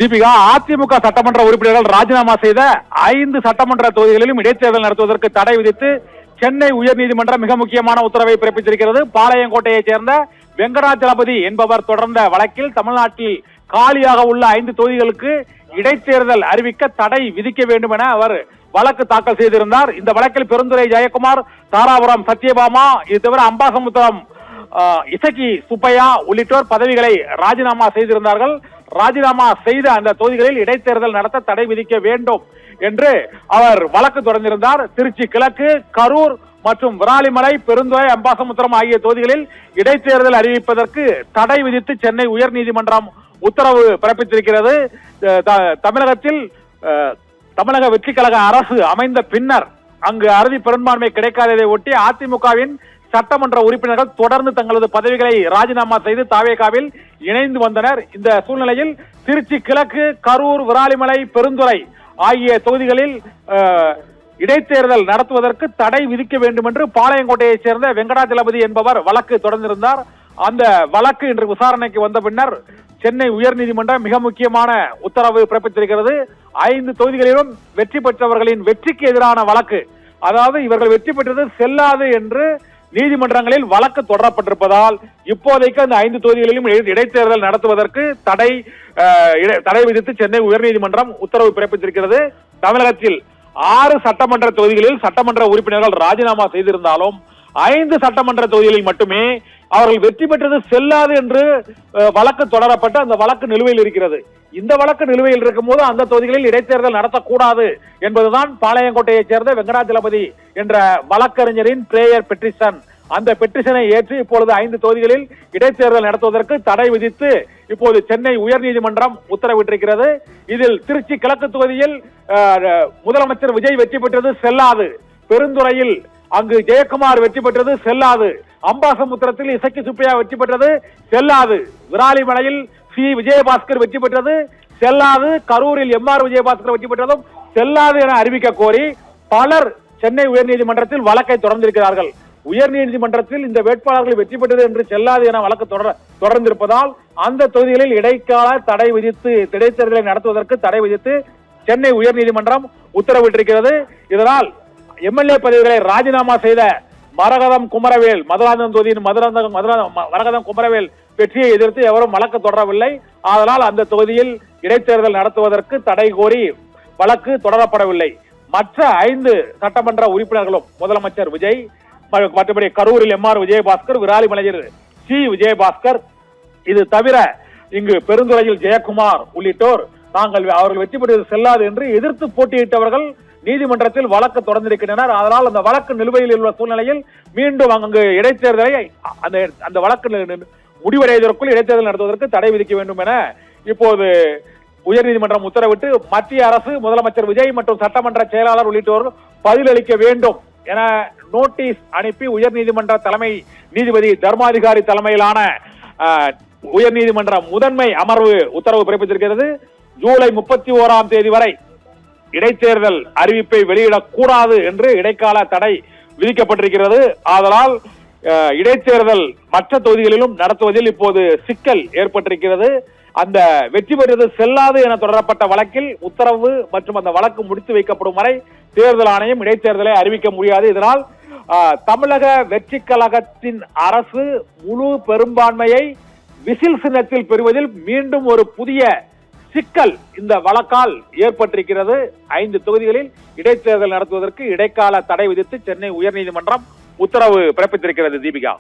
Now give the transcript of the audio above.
தீபிகா, அதிமுக சட்டமன்ற உறுப்பினர்கள் ராஜினாமா செய்த 5 சட்டமன்ற தொகுதிகளிலும் இடைத்தேர்தல் நடத்துவதற்கு தடை விதித்து சென்னை உயர்நீதிமன்றம் மிக முக்கியமான உத்தரவை பிறப்பித்திருக்கிறது. பாளையங்கோட்டையைச் சேர்ந்த வெங்கடாச்சலபதி என்பவர் தொடர்ந்த வழக்கில் தமிழ்நாட்டில் காலியாக உள்ள 5 தொகுதிகளுக்கு இடைத்தேர்தல் அறிவிக்க தடை விதிக்க வேண்டும் என அவர் வழக்கு தாக்கல் செய்திருந்தார். இந்த வழக்கில் பெருந்துறை ஜெயக்குமார், தாராபுரம் சத்யபாமா, இது தவிர அம்பாசமுத்திரம் இசக்கி சுப்பையா உள்ளிட்டோர் பதவிகளை ராஜினாமா செய்திருந்தார்கள். ராஜினாமா செய்த அந்த தொகுதிகளில் இடைத்தேர்தல் நடத்த தடை விதிக்க வேண்டும் என்று அவர் வழக்கு தொடர்ந்திருந்தார். திருச்சி கிழக்கு, கரூர் மற்றும் விராலிமலை, பெருந்துறை, அம்பாசமுத்திரம் ஆகிய தொகுதிகளில் இடைத்தேர்தல் அறிவிப்பதற்கு தடை விதித்து சென்னை உயர்நீதிமன்றம் உத்தரவு பிறப்பித்திருக்கிறது. தமிழகத்தில் தமிழக வெற்றி கழக அரசு அமைந்த பின்னர் அங்கு அறுதி பெரும்பான்மை கிடைக்காததை ஒட்டி அதிமுகவின் சட்டமன்ற உறுப்பினர்கள் தொடர்ந்து தங்களது பதவிகளை ராஜினாமா செய்து தாவேகாவில் இணைந்து வந்தனர். இந்த சூழ்நிலையில் திருச்சி கிழக்கு, கரூர், விராலிமலை, பெருந்துறை ஆகிய தொகுதிகளில் இடைத்தேர்தல் நடத்துவதற்கு தடை விதிக்க வேண்டும் என்று பாளையங்கோட்டையைச் சேர்ந்த வெங்கடாச்சலபதி என்பவர் வழக்கு தொடர்ந்திருந்தார். அந்த வழக்கு இன்று விசாரணைக்கு வந்த பின்னர் சென்னை உயர்நீதிமன்றம் மிக முக்கியமான உத்தரவு பிறப்பித்திருக்கிறது. 5 தொகுதிகளிலும் வெற்றி பெற்றவர்களின் வெற்றிக்கு எதிரான வழக்கு, அதாவது இவர்கள் வெற்றி பெற்றது செல்லாது என்று நீதிமன்றங்களில் வழக்கு தொடரப்பட்டிருப்பதால் இப்போதைக்கு அந்த 5 தொகுதிகளிலும் இடைத்தேர்தல் நடத்துவதற்கு தடை விதித்து சென்னை உயர்நீதிமன்றம் உத்தரவு பிறப்பித்திருக்கிறது. தமிழகத்தில் 6 சட்டமன்ற தொகுதிகளில் சட்டமன்ற உறுப்பினர்கள் ராஜினாமா செய்திருந்தாலும் 5 சட்டமன்ற தொகுதிகளில் மட்டுமே அவர்கள் வெற்றி பெற்றது செல்லாது என்று வழக்கு தொடரப்பட்டு அந்த வழக்கு நிலுவையில் இருக்கிறது. இந்த வழக்கு நிலுவையில் இருக்கும் போது அந்த தொகுதிகளில் இடைத்தேர்தல் நடத்தக்கூடாது என்பதுதான் பாளையங்கோட்டையைச் சேர்ந்த வெங்கடாச்சலபதி என்ற வழக்கறிஞரின் பிரேயர் பெட்டிஷன். அந்த பெட்டிஷனை ஏற்று இப்பொழுது 5 தொகுதிகளில் இடைத்தேர்தல் நடத்துவதற்கு தடை விதித்து இப்போது சென்னை உயர்நீதிமன்றம் உத்தரவிட்டிருக்கிறது. இதில் திருச்சி கிழக்கு தொகுதியில் முதலமைச்சர் விஜய் வெற்றி பெற்றது செல்லாது, பெருந்துறையில் அங்கு ஜெயக்குமார் வெற்றி பெற்றது செல்லாது, அம்பாசமுத்திரத்தில் இசக்கி சுப்பையா வெற்றி பெற்றது செல்லாது, விராலிமலையில் சி விஜயபாஸ்கர் வெற்றி பெற்றது செல்லாது, கரூரில் எம்ஆர் விஜயபாஸ்கர் வெற்றி பெற்றதும் செல்லாது என அறிவிக்க கோரி பலர் சென்னை உயர்நீதிமன்றத்தில் வழக்கை தொடர்ந்திருக்கிறார்கள். உயர்நீதிமன்றத்தில் இந்த வேட்பாளர்கள் வெற்றி பெற்றது என்று செல்லாது என வழக்கு தொடர்ந்திருப்பதால் அந்த தொகுதிகளில் இடைக்கால தடை விதித்து இடைத்தேர்தலை நடத்துவதற்கு தடை விதித்து சென்னை உயர்நீதிமன்றம் உத்தரவிட்டிருக்கிறது. இதனால் எம்எல்ஏ பதவிகளை ராஜினாமா செய்த மரகதம் குமரவேல், மதுராந்தகம் தொகுதியின் மரகதம் குமரவேல் வெற்றியை எதிர்த்து எவரும் வழக்கு தொடரவில்லை. அதனால் அந்த தொகுதியில் இடைத்தேர்தல் நடத்துவதற்கு தடை கோரி வழக்கு தொடரப்படவில்லை. மற்ற 5 சட்டமன்ற உறுப்பினர்களும் முதலமைச்சர் விஜய், மற்றபடி கரூரில் எம்ஆர் விஜயபாஸ்கர், விராலிமலையில் சி விஜயபாஸ்கர், இது தவிர இங்கு பெருந்துறையில் ஜெயக்குமார் உள்ளிட்டோர் அவர்கள் வெற்றி பெற்றது செல்லாது என்று எதிர்த்து போட்டியிட்டவர்கள் நீதிமன்றத்தில் வழக்கு தொடர்ந்திருக்கின்றனர். அதனால் அந்த வழக்கு நிலுவையில் உள்ள சூழ்நிலையில் மீண்டும் அங்கு இடைத்தேர்தலை அந்த வழக்கு முடிவடைவதற்குள் இடைத்தேர்தல் நடத்துவதற்கு தடை விதிக்க வேண்டும் என இப்போது உயர்நீதிமன்றம் உத்தரவிட்டு மத்திய அரசு, முதலமைச்சர் விஜய் மற்றும் சட்டமன்ற செயலாளர் உள்ளிட்டோர் பதிலளிக்க வேண்டும் என நோட்டீஸ் அனுப்பி உயர்நீதிமன்ற தலைமை நீதிபதி தர்மாதிகாரி தலைமையிலான உயர்நீதிமன்ற முதன்மை அமர்வு உத்தரவு பிறப்பித்திருக்கிறது. ஜூலை 31ஆம் தேதி வரை இடைத்தேர்தல் அறிவிப்பை வெளியிடக்கூடாது என்று இடைக்கால தடை விதிக்கப்பட்டிருக்கிறது. ஆதலால் இடைத்தேர்தல் மற்ற தொகுதிகளிலும் நடத்துவதில் இப்போது சிக்கல் ஏற்பட்டிருக்கிறது. அந்த வெற்றி பெற்றது செல்லாது என தொடரப்பட்ட வழக்கில் உத்தரவு மற்றும் அந்த வழக்கு முடித்து வைக்கப்படும் வரை தேர்தல் ஆணையம் இடைத்தேர்தலை அறிவிக்க முடியாது. இதனால் தமிழக வெற்றி கழகத்தின் அரசு முழு பெரும்பான்மையை விசில் சின்னத்தில் பெறுவதில் மீண்டும் ஒரு புதிய சிக்கல் இந்த வழக்கால் ஏற்பட்டிருக்கிறது. 5 தொகுதிகளில் இடைத்தேர்தல் நடத்துவதற்கு இடைக்கால தடை விதித்து சென்னை உயர்நீதிமன்றம் உத்தரவு பிறப்பித்திருக்கிறது. தீபிகா.